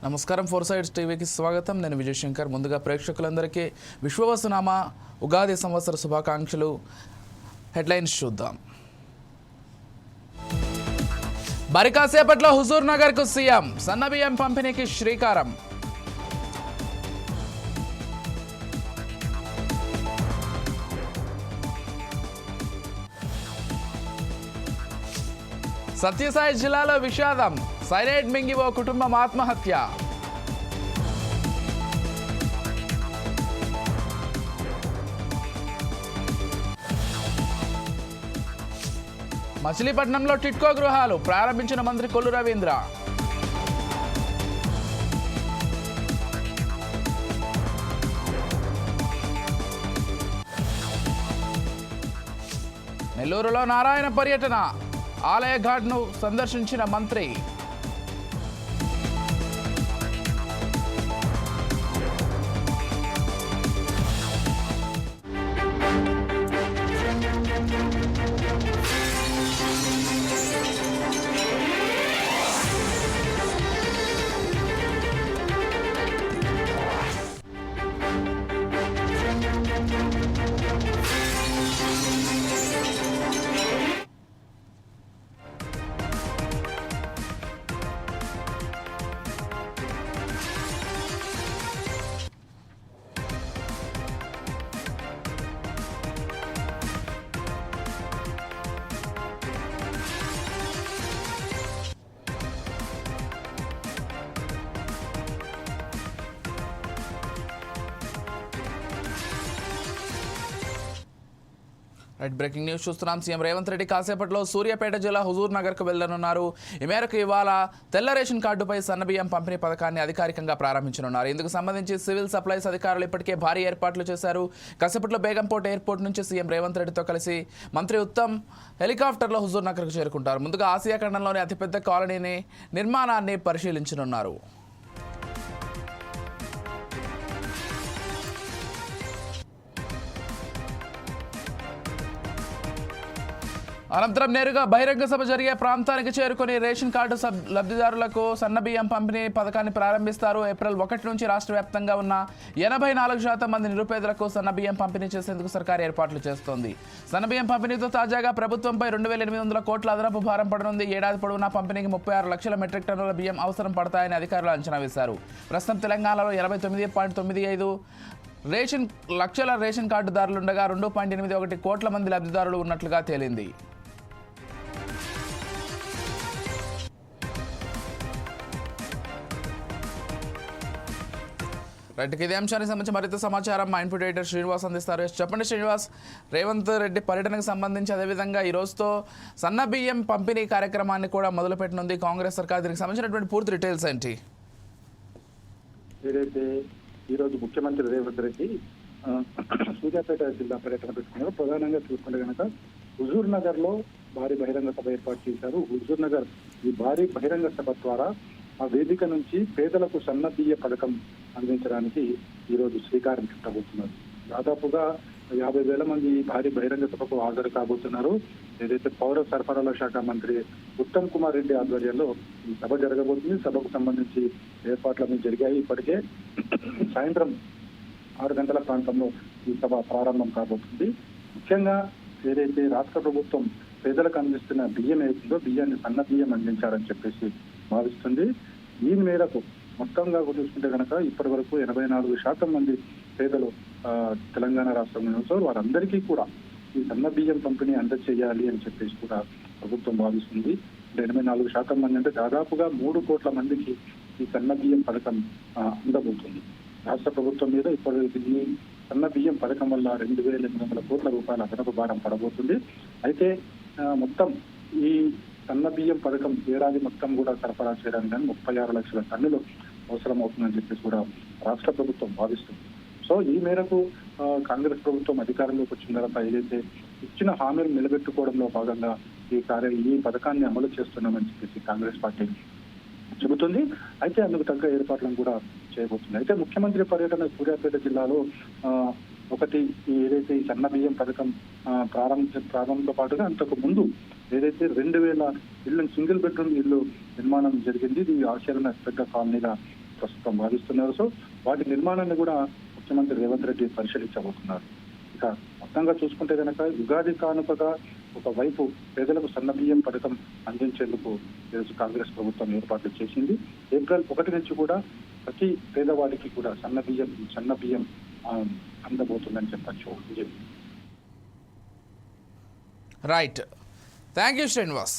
నమస్కారం, four sides టీవీకి స్వాగతం. నేను విజయ్ శంకర్. ముందుగా ప్రేక్షకులందరికీ విశ్వవసునామ ఉగాది సంవత్సర శుభాకాంక్షలు. హెడ్లైన్స్ చూద్దాం. మరి కాసేపట్లో హుజూర్ నగర్కు సీఎం సన్నబియ్యం పంపిణీకి శ్రీకారం. సత్యసాయి జిల్లాలో విషాదం. సైనైడ్ మింగి ఓ కుటుంబం ఆత్మహత్య. మచిలీపట్నంలో టిట్కో గృహాలు ప్రారంభించిన మంత్రి కొల్లు రవీంద్ర. నెల్లూరులో నారాయణ పర్యటన. ఆలయ ఘాట్ను సందర్శించిన మంత్రి. బ్రేకింగ్ న్యూస్ చూస్తున్నాం. సీఎం రేవంత్ రెడ్డి కాసేపట్లో సూర్యాపేట జిల్లా హుజూర్ నగర్కు వెళ్లనున్నారు. ఈ మేరకు ఇవాళ తెల్ల రేషన్ కార్డుపై సన్నబియ్యం పంపిణీ పథకాన్ని అధికారికంగా ప్రారంభించనున్నారు. ఇందుకు సంబంధించి సివిల్ సప్లైస్ అధికారులు ఇప్పటికే భారీ ఏర్పాట్లు చేశారు. కాసేపట్లో బేగంపేట్ ఎయిర్పోర్ట్ నుంచి సీఎం రేవంత్ రెడ్డితో కలిసి మంత్రి ఉత్తమ్ హెలికాప్టర్లో హుజూర్ నగర్కు చేరుకుంటారు. ముందుగా ఆసియా ఖండంలోని అతిపెద్ద కాలనీని నిర్మాణాన్ని పరిశీలించనున్నారు. అనంతరం నేరుగా బహిరంగ సభ జరిగే ప్రాంతానికి చేరుకుని రేషన్ కార్డు లబ్ధిదారులకు సన్నబియ్యం పంపిణీ పథకాన్ని ప్రారంభిస్తారు. ఏప్రిల్ 1 నుంచి రాష్ట్ర వ్యాప్తంగా ఉన్న 84% మంది నిరుపేదలకు సన్నబియ్యం పంపిణీ చేసేందుకు సర్కారు ఏర్పాట్లు చేస్తోంది. సన్నబియ్యం పంపిణీతో తాజాగా ప్రభుత్వంపై 2800 కోట్ల అదనపు భారం పడనుంది. ఏడాది పొడవునా పంపిణీకి 36 లక్షల మెట్రిక్ టన్నుల బియ్యం అవసరం పడతాయని అధికారులు అంచనా వేశారు. ప్రస్తుతం తెలంగాణలో 89.95 లక్షల రేషన్ కార్డుదారులుండగా 2.81 కోట్ల మంది లబ్ధిదారులు ఉన్నట్లుగా తేలింది. రైట్కి ఇదే అంశానికి సంబంధించి మరింత సమాచారం మా ఇన్పుట్ ఎడిటర్ శ్రీనివాస్ అందిస్తారు. చెప్పండి శ్రీనివాస్, రేవంత్ రెడ్డి పర్యటనకు సంబంధించి అదేవిధంగా ఈ రోజుతో సన్నబియ్యం పంపిణీ కార్యక్రమాన్ని కూడా మొదలుపెట్టనుంది కాంగ్రెస్ సర్కార్. దీనికి సంబంధించినటువంటి పూర్తి డీటెయిల్స్ ఏంటి? ఏదైతే ఈరోజు ముఖ్యమంత్రి రేవంత్ రెడ్డి సూర్యాపేట జిల్లా పర్యటన పెట్టుకున్నారు. ప్రధానంగా చూసుకుంటే కనుక హుజూర్ నగర్ లో భారీ బహిరంగ సభ ఏర్పాటు చేశారు. హుజూర్ నగర్ ఈ భారీ బహిరంగ సభ ద్వారా ఆ వేదిక నుంచి పేదలకు సన్నబియ్య పథకం అందించడానికి ఈరోజు శ్రీకారం చుట్టబోతున్నారు. దాదాపుగా 50,000 మంది భారీ బహిరంగ సభకు హాజరు కాబోతున్నారు. ఏదైతే పౌర సరఫరాల శాఖ మంత్రి ఉత్తమ్ కుమార్ రెడ్డి ఆధ్వర్యంలో ఈ సభ జరగబోతుంది. సభకు సంబంధించి ఏర్పాట్లన్నీ జరిగాయి. ఇప్పటికే సాయంత్రం 6 గంటల ప్రాంతంలో ఈ సభ ప్రారంభం కాబోతుంది. ముఖ్యంగా ఏదైతే రాష్ట్ర ప్రభుత్వం పేదలకు అందిస్తున్న బియ్యం ఏదో బియ్యాన్ని సన్న బియ్యం అందించాలని చెప్పేసి భావిస్తుంది. ఈ మేరకు మొత్తంగా చూసుకుంటే కనుక ఇప్పటి వరకు 84% మంది పేదలు తెలంగాణ రాష్ట్రంలో ఉన్నారు. వారందరికీ కూడా ఈ సన్న బియ్యం పంపిణీ అందజేయాలి అని చెప్పేసి కూడా ప్రభుత్వం భావిస్తుంది. 84% మంది అంటే దాదాపుగా 3 కోట్ల మందికి ఈ సన్న బియ్యం పథకం అందబోతుంది. రాష్ట్ర ప్రభుత్వం మీద ఇప్పుడు ఈ సన్న బియ్యం పథకం వల్ల 2,800 కోట్ల రూపాయల అదనపు భారం పడబోతుంది. అయితే మొత్తం ఈ సన్న బియ్యం పథకం ఏడాది మొత్తం కూడా సరఫరా చేయడానికి 36 లక్షల టన్నులు అవసరం అవుతుందని చెప్పేసి కూడా రాష్ట్ర ప్రభుత్వం భావిస్తుంది. సో ఈ మేరకు కాంగ్రెస్ ప్రభుత్వం అధికారంలోకి వచ్చిన తర్వాత ఏదైతే ఇచ్చిన హామీలు నిలబెట్టుకోవడంలో భాగంగా ఈ పథకాన్ని అమలు చేస్తున్నామని చెప్పేసి కాంగ్రెస్ పార్టీ చెబుతుంది. అయితే అందుకు తగ్గ ఏర్పాట్లను కూడా చేయబోతుంది. అయితే ముఖ్యమంత్రి పర్యటన సూర్యాపేట జిల్లాలో ఒకటి ఏదైతే ఈ సన్న బియ్యం పథకం ప్రారంభంతో పాటుగా అంతకు ముందు ఏదైతే 2,000 ఇళ్ల సింగిల్ బెడ్రూమ్ ఇల్లు నిర్మాణం జరిగింది. ఇది ఆచరణ పెద్ద కాలనీగా ప్రస్తుతం భావిస్తున్నారు. సో వాటి నిర్మాణాన్ని కూడా ముఖ్యమంత్రి రేవంత్ రెడ్డి పరిశీలించబోతున్నారు. ఇక మొత్తంగా చూసుకుంటే కనుక యుగాది కానుకగా ఒకవైపు పేదలకు సన్నబియ్యం పథకం అందించేందుకు ఈరోజు కాంగ్రెస్ ప్రభుత్వం ఏర్పాట్లు చేసింది. ఏప్రిల్ 1 నుంచి కూడా ప్రతి పేదవాడికి కూడా సన్నబియ్యం అందబోతుందని చెప్పచ్చు. Right, thank you Srinivas.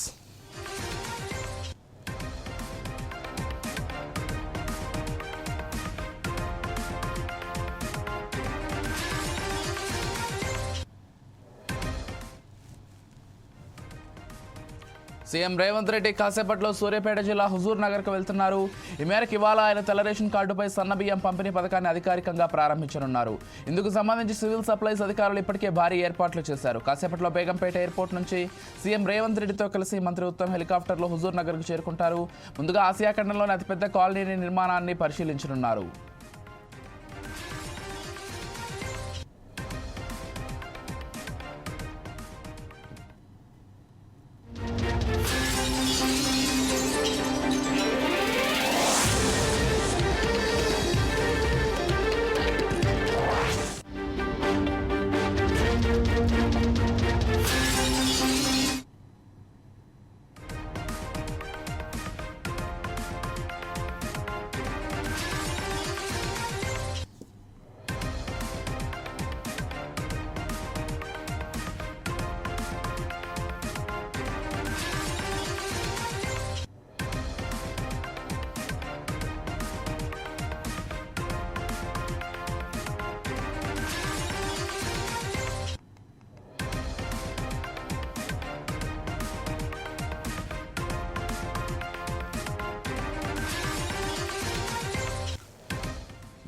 CM Revanth Reddy కాసేపట్లో సూర్యాపేట జిల్లా హుజూర్ నగర్కు వెళ్తున్నారు. ఈ మేరకు ఇవాళ ఆయన తెల్ల రేషన్ కార్డుపై సన్నబియ్యం పంపిణీ పథకాన్ని అధికారికంగా ప్రారంభించనున్నారు. ఇందుకు సంబంధించి సివిల్ సప్లైస్ అధికారులు ఇప్పటికే భారీ ఏర్పాట్లు చేశారు. కాసేపట్లో బేగంపేట ఎయిర్పోర్ట్ నుంచి సీఎం రేవంత్ రెడ్డితో కలిసి మంత్రి ఉత్తమ్ హెలికాప్టర్లో హుజూర్ నగర్కు చేరుకుంటారు. ముందుగా ఆసియా ఖండంలోని అతిపెద్ద కాలనీ నిర్మాణాన్ని పరిశీలించనున్నారు.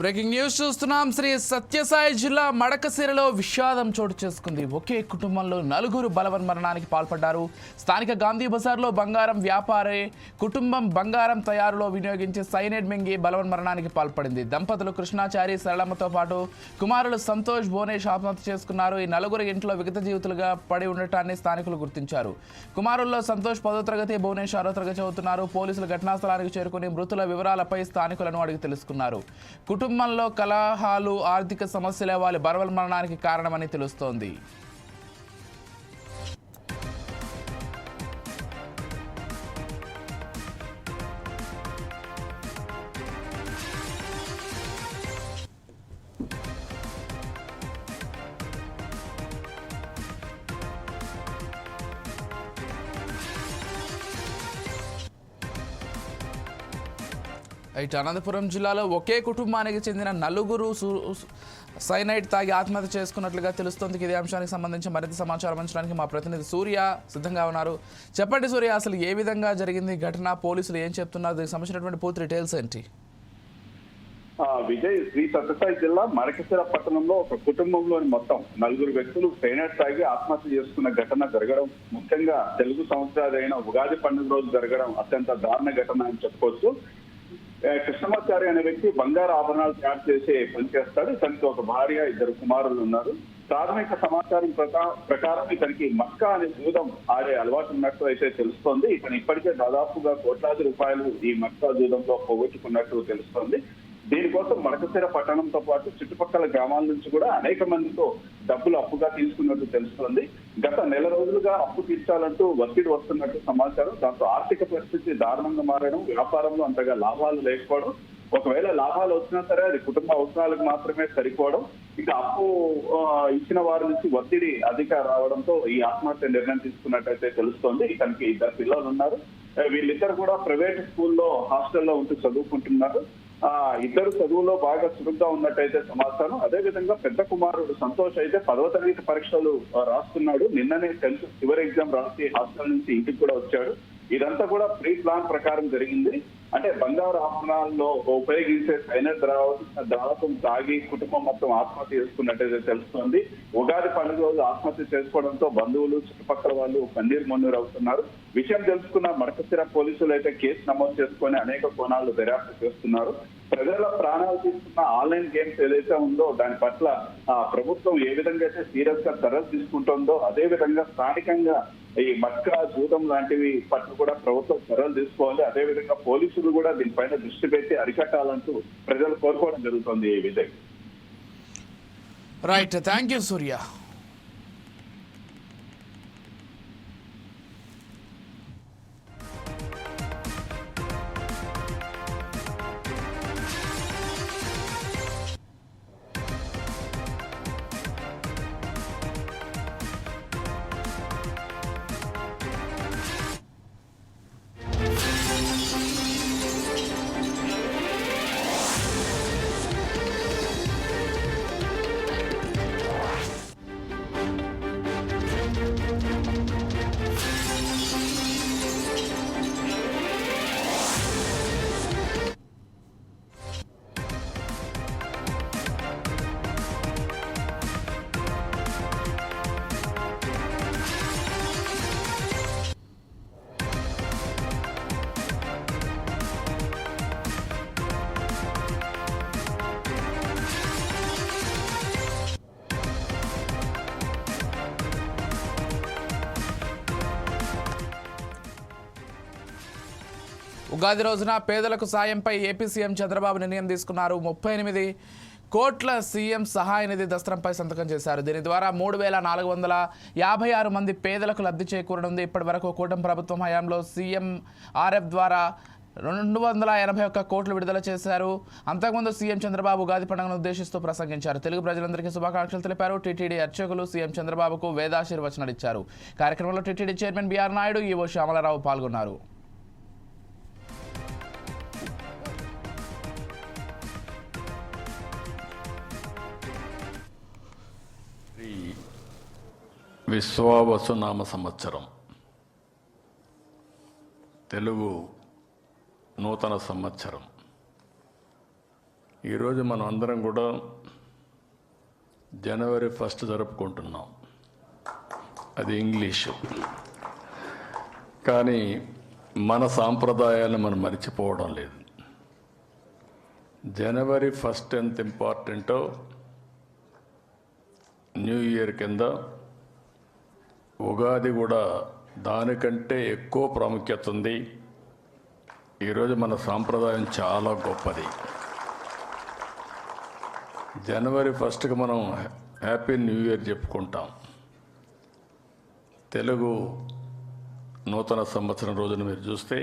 బ్రేకింగ్ న్యూస్ చూస్తున్నాం. శ్రీ సత్యసాయి జిల్లా మడకశిరలో విషాదం చోటు చేసుకుంది. ఒకే కుటుంబంలో 4 బలవన్మరణానికి పాల్పడ్డారు. స్థానిక గాంధీ బజార్లో బంగారం వ్యాపారి కుటుంబం బంగారం తయారులో వినియోగించి సైనైడ్ మింగి బలవన్మరణానికి పాల్పడింది. దంపతులు కృష్ణాచారి సరళమ్మతో పాటు కుమారులు సంతోష్ భువనేష్ ఆత్మహత్య చేసుకున్నారు. ఈ 4 ఇంట్లో విగత జీవితులుగా పడి ఉండటాన్ని స్థానికులు గుర్తించారు. కుమారుల్లో సంతోష్ 10వ తరగతి, భువనేష్ 6వ తరగతి చదువుతున్నారు. పోలీసులు ఘటనా స్థలానికి చేరుకుని మృతుల వివరాలపై స్థానికులను అడిగి తెలుసుకున్నారు. కుటుంబంలో కలహాలు, ఆర్థిక సమస్యలే వాళ్ళ బలవన్మరణానికి కారణమని తెలుస్తోంది. ఇటు అనంతపురం జిల్లాలో ఒకే కుటుంబానికి చెందిన 4 సైనైడ్ తాగి ఆత్మహత్య చేసుకున్నట్లుగా తెలుస్తోంది. ఇదే అంశానికి సంబంధించి మరింత సమాచారం అందించడానికి మా ప్రతినిధి సూర్య సిద్ధంగా ఉన్నారు. చెప్పండి సూర్య, అసలు ఏ విధంగా జరిగింది ఘటన, పోలీసులు ఏం చెప్తున్నారు, దీనికి సంబంధించినటువంటి పూర్తి డీటెయిల్స్ ఏంటి? విజయ్, శ్రీ సత్యసాయి జిల్లా మడకశిర పట్టణంలో ఒక కుటుంబంలోని మొత్తం 4 వ్యక్తులు సైనైడ్ తాగి ఆత్మహత్య చేసుకున్న ఘటన జరగడం, ముఖ్యంగా తెలుగు సంవత్సరాలైన ఉగాది పండుగ రోజు జరగడం అత్యంత దారుణ ఘటన అని చెప్పుకోవచ్చు. కృష్ణమాచారి అనే వ్యక్తి బంగారు ఆభరణాలు తయారు చేసే పనిచేస్తాడు. ఇతనికి ఒక భార్య, 2 కుమారులు ఉన్నారు. ప్రాథమిక సమాచారం ప్రకారం ఇతనికి మక్కా అనే జూదం ఆడే అలవాటు ఉన్నట్టు అయితే తెలుస్తోంది. ఇతను ఇప్పటికే దాదాపుగా కోట్లాది రూపాయలు ఈ మక్కా జూదంలో పోగొట్టుకున్నట్టు తెలుస్తోంది. దీనికోసం మడకశిర పట్టణంతో పాటు చుట్టుపక్కల గ్రామాల నుంచి కూడా అనేక మందితో డబ్బులు అప్పుగా తీసుకున్నట్టు తెలుస్తోంది. గత నెల రోజులుగా అప్పు తీర్చాలంటూ ఒత్తిడి వస్తున్నట్టు సమాచారం. దాంతో ఆర్థిక పరిస్థితి దారుణంగా మారడం, వ్యాపారంలో అంతగా లాభాలు లేకపోవడం, ఒకవేళ లాభాలు వచ్చినా సరే అది కుటుంబ అవసరాలకు మాత్రమే సరిపోవడం, ఇక అప్పు ఇచ్చిన వారి నుంచి ఒత్తిడి అధిక రావడంతో ఈ ఆత్మహత్య నిర్ణయం తీసుకున్నట్టయితే తెలుస్తోంది. ఇతనికి 2 పిల్లలు ఉన్నారు. వీళ్ళిద్దరు కూడా ప్రైవేట్ స్కూల్లో హాస్టల్లో ఉంటూ చదువుకుంటున్నారు. 2 చదువులో బాగా చురుగ్గా ఉన్నట్టయితే సమాచారం. అదే విధంగా పెద్ద కుమారుడు సంతోష్ అయితే 10వ తరగతి పరీక్షలు రాస్తున్నాడు. నిన్ననే చివరి ఎగ్జామ్ రాసి హాస్టల్ నుంచి ఇంటికి కూడా వచ్చాడు. ఇదంతా కూడా ప్రీ ప్లాన్ ప్రకారం జరిగింది. అంటే బంగారు ఆభరణాల్లో ఉపయోగించే సైనైడ్ ద్రావకం తాగి కుటుంబం మొత్తం ఆత్మహత్య చేసుకున్నట్టయితే తెలుస్తోంది. ఉగాది పండుగ రోజు ఆత్మహత్య చేసుకోవడంతో బంధువులు, చుట్టుపక్కల వాళ్ళు కన్నీరు మున్నీరు అవుతున్నారు. విషయం తెలుసుకున్న మడకశిర పోలీసులు అయితే కేసు నమోదు చేసుకుని అనేక కోణాలు దర్యాప్తు చేస్తున్నారు. ప్రజల ప్రాణాలు తీసుకున్న ఆన్లైన్ గేమ్స్ ఏదైతే ఉందో దాని పట్ల ప్రభుత్వం ఏ విధంగా అయితే సీరియస్ గా చర్యలు తీసుకుంటుందో అదే విధంగా స్థానికంగా ఈ మట్కా జూదం లాంటివి పట్ల కూడా ప్రభుత్వం చర్యలు తీసుకోవాలి. అదేవిధంగా పోలీసులు కూడా దీనిపైన దృష్టి పెట్టి అరికట్టాలంటూ ప్రజలు కోరుకోవడం జరుగుతుంది. ఈ విధంగా రైట్, థ్యాంక్ యూ సూర్య. ఉగాది రోజున పేదలకు సాయంపై ఏపీ సీఎం చంద్రబాబు నిర్ణయం తీసుకున్నారు. 38 కోట్ల సీఎం సహాయ నిధి దస్త్రంపై సంతకం చేశారు. దీని ద్వారా 3,456 మంది పేదలకు లబ్ధి చేకూరనుంది. ఇప్పటి వరకు కూటమి ప్రభుత్వం హయాంలో సీఎం ఆర్ఎఫ్ ద్వారా 281 కోట్లు విడుదల చేశారు. అంతకుముందు సీఎం చంద్రబాబు ఉగాది పండుగను ఉద్దేశిస్తూ ప్రసంగించారు. తెలుగు ప్రజలందరికీ శుభాకాంక్షలు తెలిపారు. టీటీడీ అర్చకులు సీఎం చంద్రబాబుకు వేదాశీర్వచనాలు ఇచ్చారు. కార్యక్రమంలో TTD chairman B R Naidu, EO Syamala Rao పాల్గొన్నారు. విశ్వావసునామ సంవత్సరం, తెలుగు నూతన సంవత్సరం. ఈరోజు మనం అందరం కూడా జనవరి 1 జరుపుకుంటున్నాం. అది ఇంగ్లీషు. కానీ మన సాంప్రదాయాలను మనం మర్చిపోవడం లేదు. జనవరి 1 ఎంత ఇంపార్టెంటో న్యూ ఇయర్ కింద ఉగాది కూడా దానికంటే ఎక్కువ ప్రాముఖ్యత ఉంది. ఈరోజు మన సాంప్రదాయం చాలా గొప్పది. జనవరి 1కి మనం హ్యాపీ న్యూ ఇయర్ చెప్పుకుంటాం. తెలుగు నూతన సంవత్సరం రోజున మీరు చూస్తే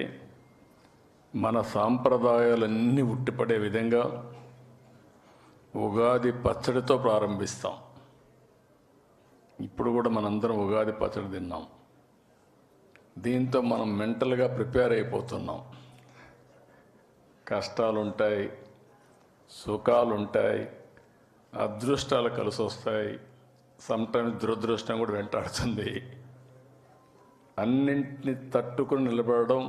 మన సాంప్రదాయాలన్నీ ఉట్టిపడే విధంగా ఉగాది పచ్చడితో ప్రారంభిస్తాం. ఇప్పుడు కూడా మనందరం ఉగాది పచ్చడి తిన్నాం. దీంతో మనం మెంటల్గా ప్రిపేర్ అయిపోతున్నాం. కష్టాలుంటాయి, సుఖాలుంటాయి, అదృష్టాలు కలిసి వస్తాయి, సమ్టైమ్స్ దురదృష్టం కూడా వెంటాడుతుంది. అన్నింటినీ తట్టుకుని నిలబడడం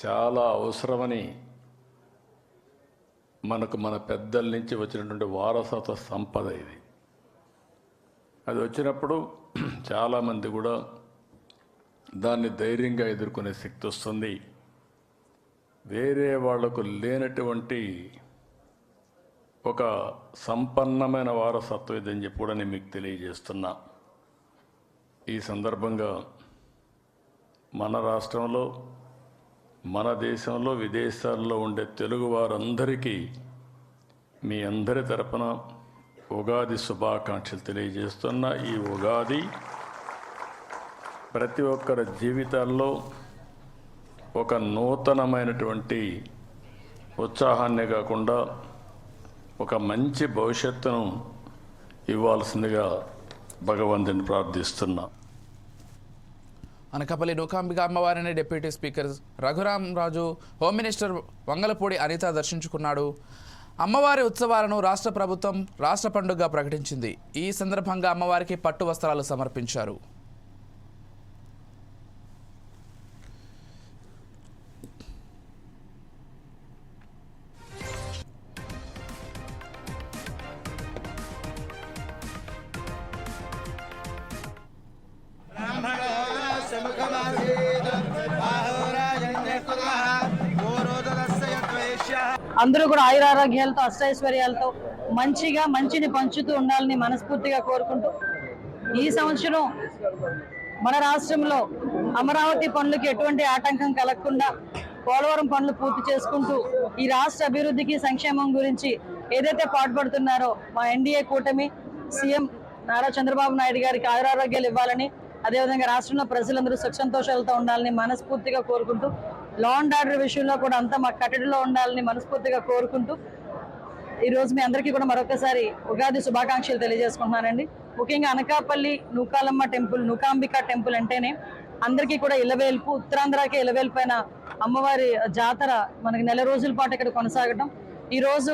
చాలా అవసరమని మనకు మన పెద్దల నుంచి వచ్చినటువంటి వారసత్వ సంపద ఇది. అది వచ్చినప్పుడు చాలామంది కూడా దాన్ని ధైర్యంగా ఎదుర్కొనే శక్తి వస్తుంది. వేరే వాళ్లకు లేనటువంటి ఒక సంపన్నమైన వారసత్వం ఇదని చెప్పి కూడా నేను మీకు తెలియజేస్తున్నా. ఈ సందర్భంగా మన రాష్ట్రంలో, మన దేశంలో, విదేశాల్లో ఉండే తెలుగు వారందరికీ మీ అందరి తరపున ఉగాది శుభాకాంక్షలు తెలియజేస్తున్నా. ఈ ఉగాది ప్రతి ఒక్కరి జీవితాల్లో ఒక నూతనమైనటువంటి ఉత్సాహాన్ని కాకుండా ఒక మంచి భవిష్యత్తును ఇవ్వాల్సిందిగా భగవంతుని ప్రార్థిస్తున్నా. అనకాపల్లి నూకాంబిక అమ్మవారిని డిప్యూటీ స్పీకర్ రఘురాం రాజు, హోమ్ మినిస్టర్ వంగలపూడి అనిత దర్శించుకున్నాడు. అమ్మవారి ఉత్సవాలను రాష్ట్ర ప్రభుత్వం రాష్ట్ర పండుగగా ప్రకటించింది. ఈ సందర్భంగా అమ్మవారికి పట్టు వస్త్రాలు సమర్పించారు. అందరూ కూడా ఆయురారోగ్యాలతో, అష్టైశ్వర్యాలతో మంచిని పంచుతూ ఉండాలని మనస్ఫూర్తిగా కోరుకుంటూ, ఈ సంవత్సరం మన రాష్ట్రంలో అమరావతి పనులకి ఎటువంటి ఆటంకం కలగకుండా పోలవరం పనులు పూర్తి చేసుకుంటూ ఈ రాష్ట్ర అభివృద్ధికి సంక్షేమం గురించి ఏదైతే పాటుపడుతున్నారో మా ఎన్డీఏ కూటమి సీఎం నారా చంద్రబాబు నాయుడు గారికి ఆయురారోగ్యాలు ఇవ్వాలని, అదేవిధంగా రాష్ట్రంలో ప్రజలందరూ సుఖ సంతోషాలతో ఉండాలని మనస్ఫూర్తిగా కోరుకుంటూ, లా అండ్ ఆర్డర్ విషయంలో కూడా అంతా మా కట్టడిలో ఉండాలని మనస్ఫూర్తిగా కోరుకుంటూ ఈ రోజు మీ అందరికీ కూడా మరొకసారి ఉగాది శుభాకాంక్షలు తెలియజేసుకుంటున్నానండి. ముఖ్యంగా అనకాపల్లి నూకాలమ్మ టెంపుల్, నూకాంబిక టెంపుల్ అంటేనే అందరికీ కూడా ఇలవేల్పు, ఉత్తరాంధ్రకే ఇలవేల్పైన అమ్మవారి జాతర మనకి నెల రోజుల పాటు ఇక్కడ కొనసాగటం. ఈ రోజు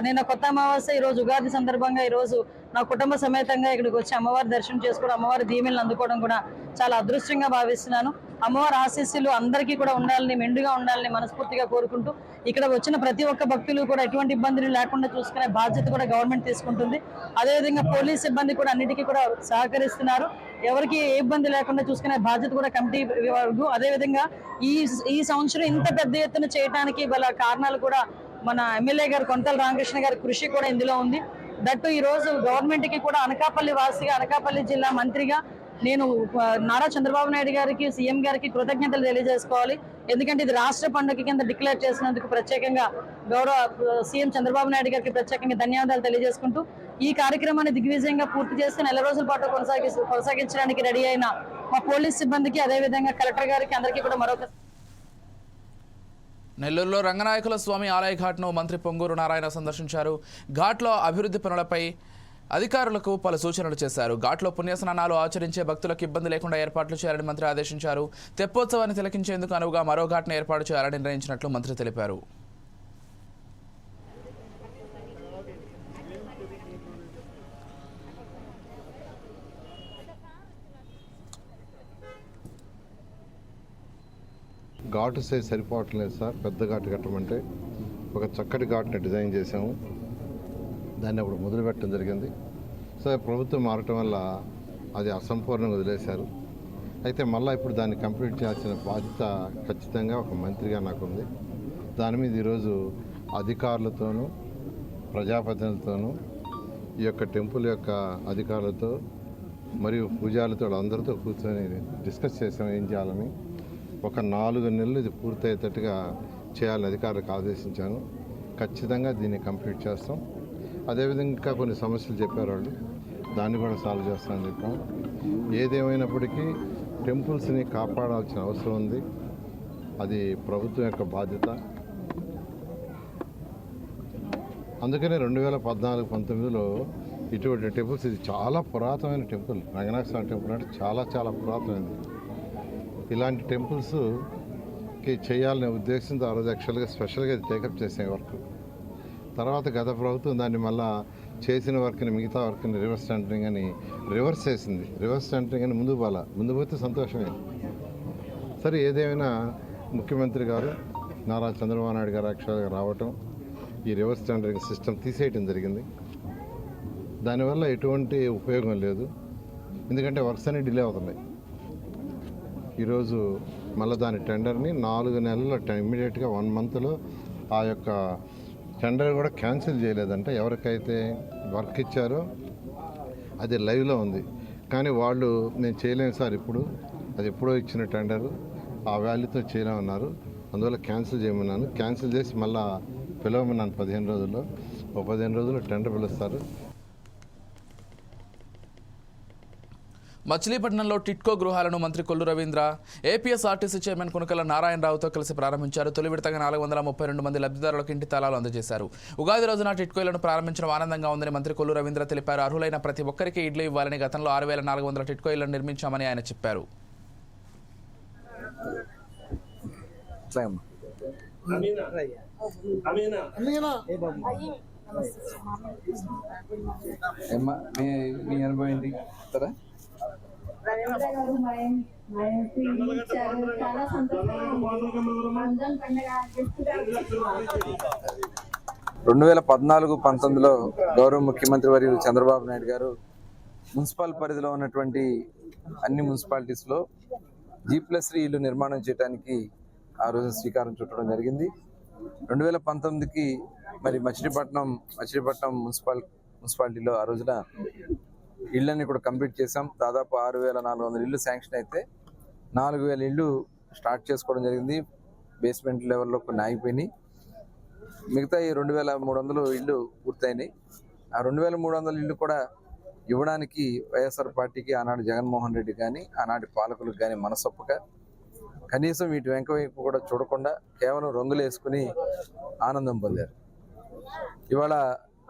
నేను కొత్త అమావాస్య, ఈ రోజు ఉగాది సందర్భంగా ఈ రోజు నా కుటుంబ సమేతంగా ఇక్కడికి వచ్చి అమ్మవారి దర్శనం చేసుకోవడం, అమ్మవారి దీవెనలు అందుకోవడం కూడా చాలా అదృష్టంగా భావిస్తున్నాను. అమ్మవారి ఆశీస్సులు అందరికీ కూడా ఉండాలని, మెండుగా ఉండాలని మనస్ఫూర్తిగా కోరుకుంటూ, ఇక్కడ వచ్చిన ప్రతి ఒక్క భక్తులు కూడా ఎటువంటి ఇబ్బందులు లేకుండా చూసుకునే బాధ్యత కూడా గవర్నమెంట్ తీసుకుంటుంది. అదేవిధంగా పోలీస్ సిబ్బంది కూడా అన్నిటికీ కూడా సహకరిస్తున్నారు. ఎవరికి ఏ ఇబ్బంది లేకుండా చూసుకునే బాధ్యత కూడా కమిటీ వర్గం. అదేవిధంగా ఈ సంవత్సరం ఇంత పెద్ద ఎత్తున చేయడానికి గల కారణాలు కూడా మన ఎమ్మెల్యే గారు కొంతల రామకృష్ణ గారి కృషి కూడా ఇందులో ఉంది. దట్టు ఈ రోజు గవర్నమెంట్ కి కూడా అనకాపల్లి వాసిగా, అనకాపల్లి జిల్లా మంత్రిగా నేను నారా చంద్రబాబు నాయుడు గారికి, సీఎం గారికి కృతజ్ఞతలు తెలియజేసుకోవాలి. ఎందుకంటే ఇది రాష్ట్ర పండుగ కింద డిక్లేర్ చేసినందుకు ప్రత్యేకంగా గౌరవ సీఎం చంద్రబాబు నాయుడు గారికి ప్రత్యేకంగా ధన్యవాదాలు తెలియజేసుకుంటూ, ఈ కార్యక్రమాన్ని దిగ్విజయంగా పూర్తి చేస్తే నెల రోజుల పాటు కొనసాగించడానికి రెడీ అయిన మా పోలీస్ సిబ్బందికి, అదేవిధంగా కలెక్టర్ గారికి అందరికీ కూడా మరొక. నెల్లూరులో రంగనాయకుల స్వామి ఆలయ ఘాట్ను మంత్రి పొంగూరు నారాయణ సందర్శించారు. ఘాట్లో అభివృద్ధి పనులపై అధికారులకు పలు సూచనలు చేశారు. ఘాట్లో పుణ్యస్నానాలు ఆచరించే భక్తులకు ఇబ్బంది లేకుండా ఏర్పాట్లు చేయాలని మంత్రి ఆదేశించారు. తెప్పోత్సవాన్ని తిలకించేందుకు అనువుగా మరో ఘాట్ను ఏర్పాటు చేయాలని నిర్ణయించినట్లు మంత్రి తెలిపారు. ఘాటు సైజ్ సరిపోవట్లేదు సార్. పెద్ద ఘాటు కట్టమంటే ఒక చక్కటి ఘాటుని డిజైన్ చేసాము. దాన్ని అప్పుడు మొదలుపెట్టడం జరిగింది. సో ప్రభుత్వం మారటం వల్ల అది అసంపూర్ణంగా వదిలేశారు. అయితే మళ్ళీ ఇప్పుడు దాన్ని కంప్లీట్ చేయాల్సిన బాధ్యత ఖచ్చితంగా ఒక మంత్రిగా నాకుంది. దాని మీద ఈరోజు అధికారులతోనూ, ప్రజాప్రతినిధులతోనూ, ఈ యొక్క టెంపుల్ యొక్క అధికారులతో మరియు పూజారులతో అందరితో కూర్చొని డిస్కస్ చేసాం ఏం చేయాలని. ఒక 4 నెలలు ఇది పూర్తయ్యేటట్టుగా చేయాలని అధికారులకు ఆదేశించాను. ఖచ్చితంగా దీన్ని కంప్లీట్ చేస్తాం. అదేవిధంగా ఇంకా కొన్ని సమస్యలు చెప్పారు వాళ్ళు, దాన్ని కూడా సాల్వ్ చేస్తామని చెప్పాం. ఏదేమైనప్పటికీ టెంపుల్స్ని కాపాడాల్సిన అవసరం ఉంది. అది ప్రభుత్వం యొక్క బాధ్యత. అందుకనే 2014-19లో ఇటువంటి టెంపుల్స్, ఇది చాలా పురాతనమైన టెంపుల్. రంగనాథ స్వామి టెంపుల్ అంటే చాలా చాలా పురాతనమైనది. ఇలాంటి టెంపుల్స్కి చేయాలనే ఉద్దేశంతో ఆ రోజు యాక్చువల్గా స్పెషల్గా టేకప్ చేసే వర్క్. తర్వాత గత ప్రభుత్వం దాన్ని మళ్ళా చేసిన వర్క్ని, మిగతా వర్క్ని రివర్స్ టెండరింగ్ అని రివర్స్ చేసింది. రివర్స్ టెండరింగ్ అని ముందు పోతే సంతోషమే. సరే, ఏదేమైనా ముఖ్యమంత్రి గారు నారా చంద్రబాబు నాయుడు గారు యాక్చువల్గా రావటం, ఈ రివర్స్ టెండరింగ్ సిస్టమ్ తీసేయటం జరిగింది. దానివల్ల ఎటువంటి ఉపయోగం లేదు. ఎందుకంటే వర్క్స్ అన్ని డిలే అవుతున్నాయి. ఈరోజు మళ్ళీ దాని టెండర్ని 4 నెలల్లో ఇమ్మీడియట్గా 1 మంత్లో ఆ యొక్క టెండర్ కూడా క్యాన్సిల్ చేయలేదంటే. ఎవరికైతే వర్క్ ఇచ్చారో అది లైవ్లో ఉంది. కానీ వాళ్ళు నేను చేయలేను సార్, ఇప్పుడు అది ఎప్పుడో ఇచ్చిన టెండరు, ఆ వాల్యూతో చేయలేమన్నారు. అందువల్ల క్యాన్సిల్ చేయమన్నాను. క్యాన్సిల్ చేసి మళ్ళీ పిలవమన్నాను 15 రోజుల్లో. ఒక 15 రోజుల్లో టెండర్ పిలుస్తారు. మచిలీపట్నంలో టిట్కో గృహాలను మంత్రి కొల్లు రవీంద్ర, ఏపీఎస్ఆర్టీసీ చైర్మన్ కునకల నారాయణరావుతో కలిసి ప్రారంభించారు. తొలి విడతగా 432 మంది లబ్ధిదారులకు ఇంటి తాళాలు అందజేశారు. ఉగాది రోజున టిట్కోలను ప్రారంభించడం ఆనందంగా ఉందని మంత్రి కొల్లు రవీంద్ర తెలిపారు. అర్హులైన ప్రతి ఒక్కరికి ఇడ్లు ఇవ్వాలని గతంలో 6400 టిట్కో ఇళ్లను నిర్మించామని ఆయన చెప్పారు. రవీంద్ర గారు మా ఇంటికి ఇచ్చారు. చాలా సంతోషంగా 2014-19లో గౌరవ ముఖ్యమంత్రి వర్యులు చంద్రబాబు నాయుడు గారు మున్సిపల్ పరిధిలో ఉన్నటువంటి అన్ని మున్సిపాలిటీస్లో G+3 ఇల్లు నిర్మాణం చేయడానికి ఆ రోజు శ్రీకారం చుట్టడం జరిగింది. 2019కి మరి మచిలీపట్నం మున్సిపాలిటీలో ఆ రోజున ఇళ్ళని కూడా కంప్లీట్ చేసాం. దాదాపు 6,400 ఇళ్ళు శాంక్షన్ అయితే 4,000 ఇళ్ళు స్టార్ట్ చేసుకోవడం జరిగింది. బేస్మెంట్ లెవెల్లో కొన్ని ఆగిపోయినాయి. మిగతా ఈ 2,300 ఇళ్ళు పూర్తయినాయి. ఆ 2,300 ఇళ్ళు కూడా ఇవ్వడానికి వైఎస్ఆర్ పార్టీకి ఆనాడు జగన్మోహన్ రెడ్డి కానీ ఆనాటి పాలకులకు కానీ మనసొప్పక కనీసం వీటి వెంక వైపు కూడా చూడకుండా కేవలం రంగులు వేసుకుని ఆనందం పొందారు. ఇవాళ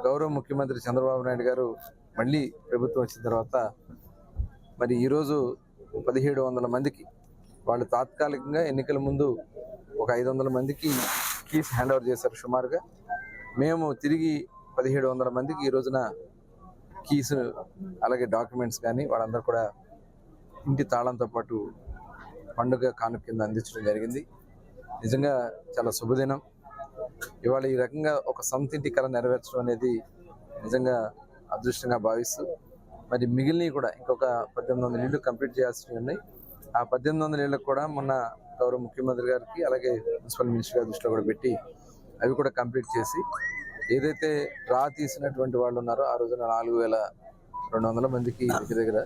గౌరవ ముఖ్యమంత్రి చంద్రబాబు నాయుడు గారు మళ్ళీ ప్రభుత్వం వచ్చిన తర్వాత మరి ఈరోజు 1,700 మందికి వాళ్ళు తాత్కాలికంగా ఎన్నికల ముందు ఒక 500 మందికి కీస్ హ్యాండ్ ఓవర్ చేశారు సుమారుగా. మేము తిరిగి 1,700 మందికి ఈ రోజున కీస్ అలాగే డాక్యుమెంట్స్ కానీ వాళ్ళందరూ కూడా ఇంటి తాళంతో పాటు పండుగ కానుక కింద అందించడం జరిగింది. నిజంగా చాలా శుభదినం. ఇవాళ ఈ రకంగా ఒక సొంతింటి కళ నెరవేర్చడం అనేది నిజంగా అదృష్టంగా భావిస్తూ మరి మిగిలినవి కూడా ఇంకొక 1,800 ఇళ్ళు కంప్లీట్ చేయాల్సినవి ఉన్నాయి. ఆ 1,800 ఇళ్ళకు కూడా మొన్న గౌరవ ముఖ్యమంత్రి గారికి అలాగే మున్సిపల్ మినిస్టర్ గారి దృష్టిలో కూడా పెట్టి అవి కూడా కంప్లీట్ చేసి ఏదైతే డ్రా తీసినటువంటి వాళ్ళు ఉన్నారో ఆ రోజున 4,200 మందికి దగ్గర